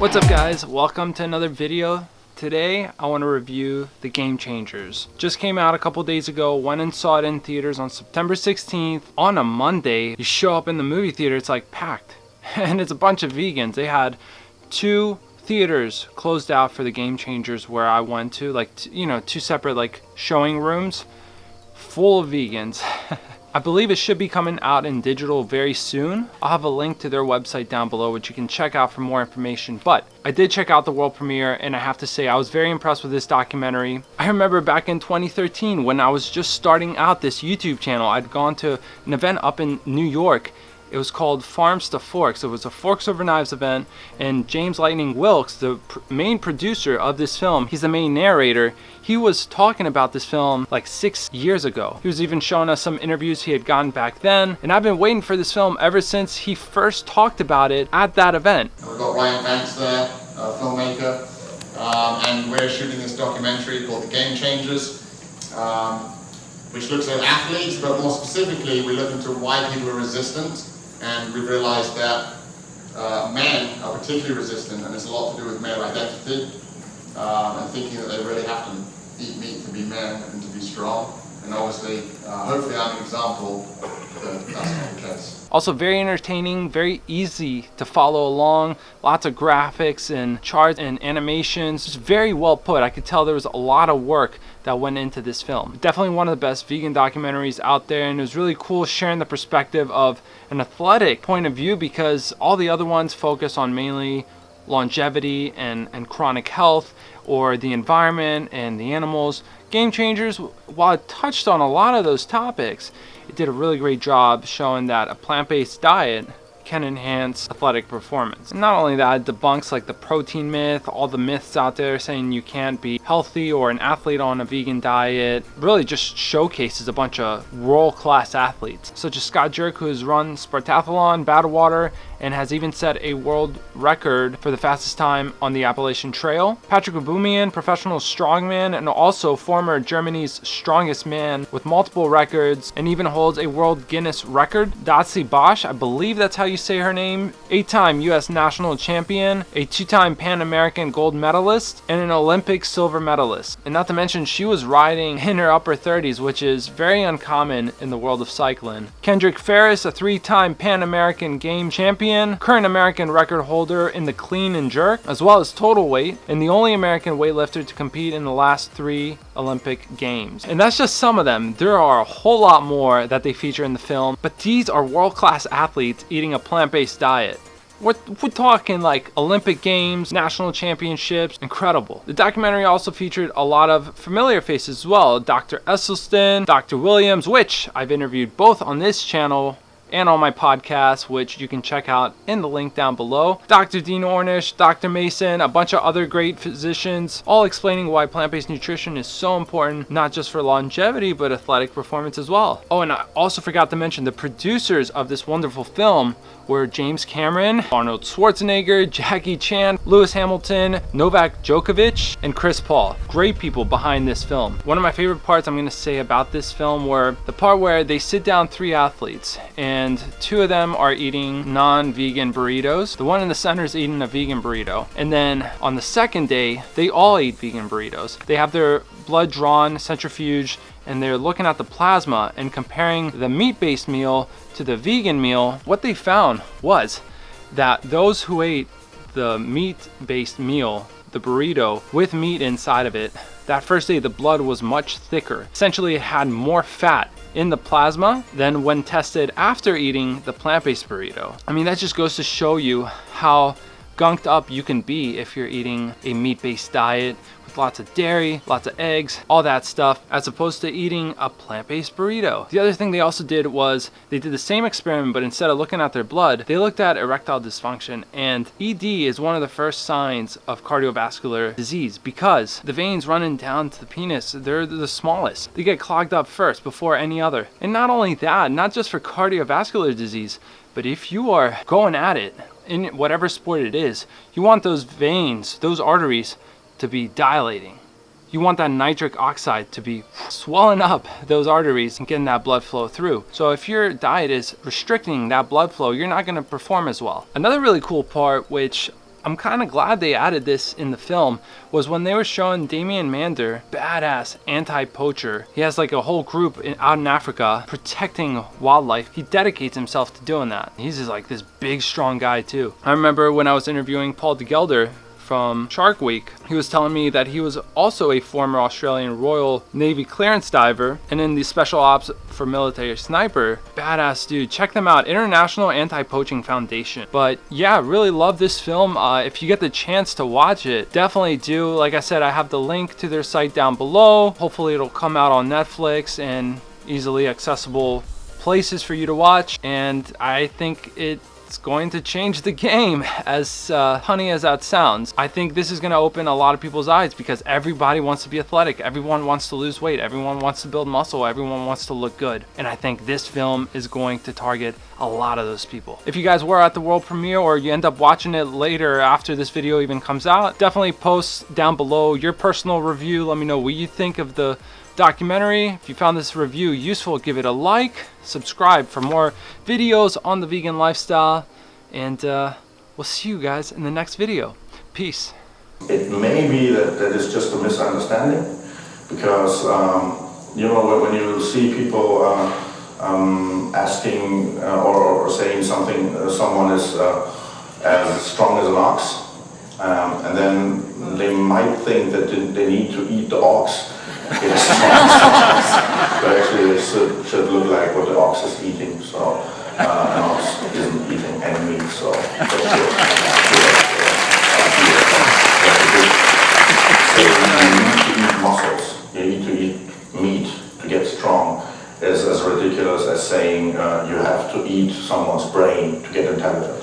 What's up guys, welcome to another video. Today I want to review The Game Changers. Just came out a couple days ago, went and saw it in theaters on September 16th. On a Monday, you show up in the movie theater, it's like packed. And it's a bunch of vegans. They had 2 theaters closed out for The Game Changers where I went to, like, 2 separate showing rooms full of vegans. I believe it should be coming out in digital very soon. I'll have a link to their website down below which you can check out for more information. But I did check out the world premiere and I have to say I was very impressed with this documentary. I remember back in 2013 when I was just starting out this YouTube channel, I'd gone to an event up in New York. It was called Farms to Forks. It was a Forks Over Knives event, and James Lightning Wilks, the main producer of this film, he's the main narrator. He was talking about this film like 6 years ago. He was even showing us some interviews he had gotten back then, and I've been waiting for this film ever since he first talked about it at that event. We've got Ryan Vance there, a filmmaker, and we're shooting this documentary called The Game Changers, which looks at athletes, but more specifically we look into why people are resistant. And we've realized that men are particularly resistant, and it's a lot to do with male identity and thinking that they really have to eat meat to be men and to be strong. And obviously, hopefully I'm an example that that's not the case. Also very entertaining, very easy to follow along, lots of graphics and charts and animations, just very well put. I could tell there was a lot of work that went into this film. Definitely one of the best vegan documentaries out there, and it was really cool sharing the perspective of an athletic point of view because all the other ones focus on mainly longevity and chronic health or the environment and the animals. Game Changers, while it touched on a lot of those topics, it did a really great job showing that a plant-based diet can enhance athletic performance. And not only that, it debunks like the protein myth, all the myths out there saying you can't be healthy or an athlete on a vegan diet. Really just showcases a bunch of world-class athletes, such as Scott Jurek, who has run Spartathlon, Battle Water, and has even set a world record for the fastest time on the Appalachian Trail. Patrik Baboumian, professional strongman and also former Germany's strongest man with multiple records and even holds a world Guinness record. Dotsie Bausch, I believe that's how you say her name, 8-time US national champion, a 2-time Pan American gold medalist, and an Olympic silver medalist. And not to mention she was riding in her upper 30s, which is very uncommon in the world of cycling. Kendrick Farris, a 3-time Pan American game champion, current American record holder in the clean and jerk, as well as total weight, and the only American weightlifter to compete in the last 3 Olympic Games. And that's just some of them. There are a whole lot more that they feature in the film, but these are world-class athletes eating a plant-based diet. We're talking like Olympic Games, national championships, incredible. The documentary also featured a lot of familiar faces as well. Dr. Esselstyn, Dr. Williams, which I've interviewed both on this channel and on my podcast, which you can check out in the link down below. Dr. Dean Ornish, Dr. Mason, a bunch of other great physicians, all explaining why plant-based nutrition is so important, not just for longevity, but athletic performance as well. Oh, and I also forgot to mention the producers of this wonderful film were James Cameron, Arnold Schwarzenegger, Jackie Chan, Lewis Hamilton, Novak Djokovic, and Chris Paul. Great people behind this film. One of my favorite parts I'm going to say about this film were the part where they sit down 3 athletes and 2 of them are eating non-vegan burritos. The one in the center is eating a vegan burrito. And then on the second day, they all eat vegan burritos. They have their blood drawn, centrifuge, and they're looking at the plasma and comparing the meat-based meal to the vegan meal. What they found was that those who ate the meat-based meal, the burrito with meat inside of it, that first day the blood was much thicker. Essentially it had more fat in the plasma than when tested after eating the plant-based burrito. I mean, that just goes to show you how gunked up you can be if you're eating a meat-based diet with lots of dairy, lots of eggs, all that stuff, as opposed to eating a plant-based burrito. The other thing they also did was they did the same experiment, but instead of looking at their blood, they looked at erectile dysfunction, and ED is one of the first signs of cardiovascular disease because the veins running down to the penis, they're the smallest. They get clogged up first before any other. And not only that, not just for cardiovascular disease, but if you are going at it in whatever sport it is, you want those veins, those arteries to be dilating. You want that nitric oxide to be swelling up those arteries and getting that blood flow through. So if your diet is restricting that blood flow, you're not going to perform as well. Another really cool part, which I'm kind of glad they added this in the film, was when they were showing Damian Mander, badass anti-poacher. He has like a whole group out in Africa protecting wildlife. He dedicates himself to doing that. He's just like this big, strong guy too. I remember when I was interviewing Paul de Gelder from Shark Week, he was telling me that he was also a former Australian Royal Navy clearance diver and in the Special Ops for Military Sniper. Badass dude. Check them out, International Anti-Poaching Foundation. But yeah, really love this film. If you get the chance to watch it, definitely do. Like I said, I have the link to their site down below. Hopefully it'll come out on Netflix and easily accessible places for you to watch, and I think it's going to change the game, as funny as that sounds. I think this is going to open a lot of people's eyes because everybody wants to be athletic, everyone wants to lose weight, everyone wants to build muscle, everyone wants to look good, and I think this film is going to target a lot of those people. If you guys were at the world premiere or you end up watching it later after this video even comes out, definitely post down below your personal review. Let me know what you think of the documentary. If you found this review useful, give it a like, subscribe for more videos on the vegan lifestyle, and we'll see you guys in the next video. Peace. It may be that it's just a misunderstanding, because you know, when you see people asking or saying something, someone is as strong as an ox, and then they might think that they need to eat the ox. But actually it should look like what the ox is eating, so an ox isn't eating any meat, so that's you need to eat muscles, you need to eat meat to get strong. Is as ridiculous as saying you have to eat someone's brain to get intelligent.